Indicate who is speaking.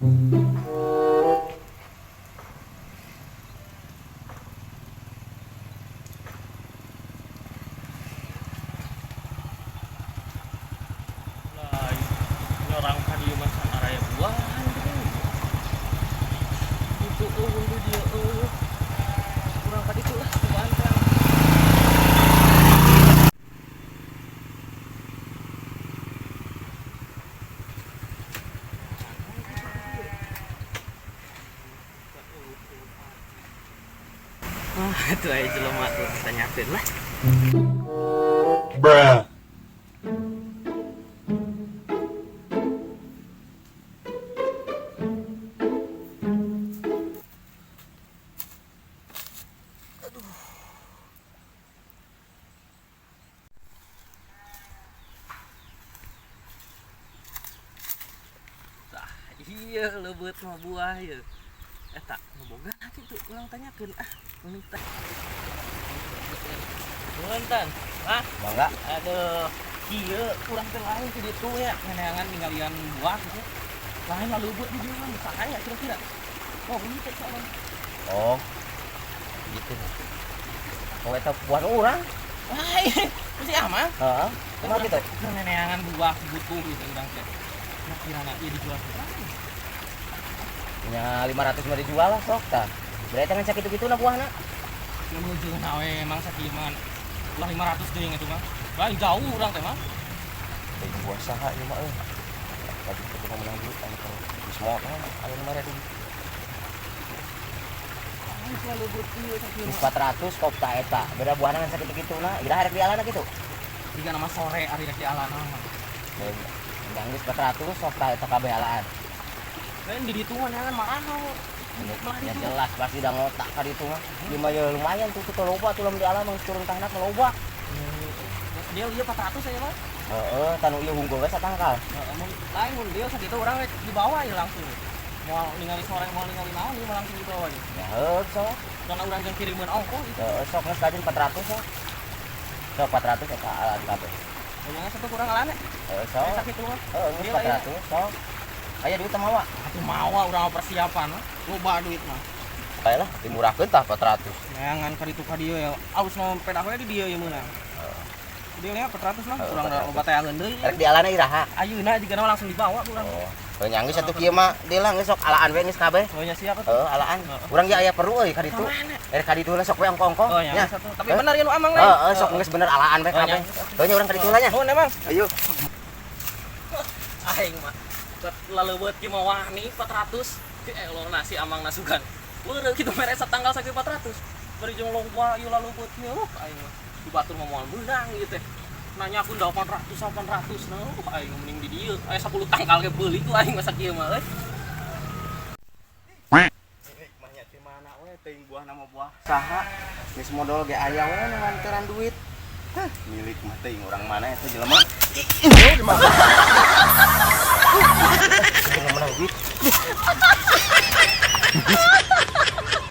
Speaker 1: Lah, orang kadieu mah araya buahan gitu. Itu dia kurang ka ditu lah buahan kan. Itu aja jelema tuh tanyakeun lah.
Speaker 2: Bruh.
Speaker 1: Iya lebeut mah buah ya. Eta boga hati tuh ulang tanyakeun mending teh. Nuhun ah
Speaker 3: Bangga.
Speaker 1: aduh kieu urang teh lain di ditu ya ngeneangan ninggalian buah gitu. Lain mah leubeut di dieu mah saha kira-kira. Oh ini teh soalnya.
Speaker 3: Oh. Gitu. Oh eta buat orang.
Speaker 1: Wah masih aman.
Speaker 3: Heeh. Kumaha gitu?
Speaker 1: Ngeneangan buah butuh gitu urang teh. Nah kirana ieu dijual berapa?
Speaker 3: Nya 500 mah dijual lah sok tah. Berarti kan sakitu-kitu na buahna.
Speaker 1: Yang menuju nawe emang sakieu mah ulah 500 deui itu mah. Lain jauh urang teh mah.
Speaker 3: Dari buah saha ieu mah euy. Tadi kita mau menang duit anu kalau di semua kan anu mah itu.
Speaker 1: Selalu butuh sakieu mah.
Speaker 3: 400 kop ta eta. Beda buahna kan sakitu-kitu na. Ira harek di alana gitu.
Speaker 1: Jika nama sore ari rek di alana mah.
Speaker 3: Yang geus 400 sok ta eta kabeh alaan.
Speaker 1: Lain di ditu mah kan mahal.
Speaker 3: Ya jelas pasti udah ngotak ka ditu mah. Ieu mah ya lumayan tuh loba tuh di alam turun tanah mah loba.
Speaker 1: Dia ieu 400 aja mah.
Speaker 3: Heeh, tanu ieu hunggul we satangkal.
Speaker 1: Heeh, lain mun dia sakitu urang rek dibawa ya langsung. Mau ningali sore mau ningali naon ieu langsung dibawa ya.
Speaker 3: Ya heuh sok.
Speaker 1: Karena urang jeung kirimeun ongkos gitu.
Speaker 3: Heeh, sok geus kajin 400 sok. Sok 400 eta alat kabeh.
Speaker 1: Jangan satu kurang alane.
Speaker 3: Heeh, sok.
Speaker 1: Sakitu mah.
Speaker 3: Heeh, geus 400 sok. Aya duit teh mawa.
Speaker 1: Atuh mawa urang persiapan mah. Loba duit mah.
Speaker 3: Bae lah, dimurahkeun tah 400.
Speaker 1: Neangan ka ditu ka dieu ya. Aus nu pedah we di dieu ye meunang. Dia nya 400 mah urang loba teh angeun deui.
Speaker 3: Rek di alana iraha.
Speaker 1: Ayeuna jigana langsung dibawa urang.
Speaker 3: Oh, heuh nyanggeus atuh kieu mah dieu geus sok alaan we geus kabeh.
Speaker 1: Oh nya siap atuh.
Speaker 3: Heuh, alaan. Urang ge aya perlu euy ka ditu. Ka ditu lah sok we ongko-ongko.
Speaker 1: Oh nya satu. Tapi bener ya nu amang lain.
Speaker 3: Heeh, sok geus bener alaan we kabeh. Heuh nya urang ka ditu lah nya.
Speaker 1: Oh emang.
Speaker 3: Ayo.
Speaker 1: Aing mah laleubeut kieu mah wani 400. Ti elona si amang nasugan. Beureuh kitu mere satanggal sakieu 400. Bari jeung loba ieu laleubeut kieu aing mah. Di batur mah moal beunang ieu teh. Nanyakeun 800 nah aing mending di dieu. Aya 10 tanggal ge beuli ku aing mah sakieu mah euy.
Speaker 3: Hikmahnya di mana we teuing buah nama buah saha? Geus modal ge aya we nganteran duit. Hah, milik mah teuing urang mana eta jelema? Di mana? Menang duit.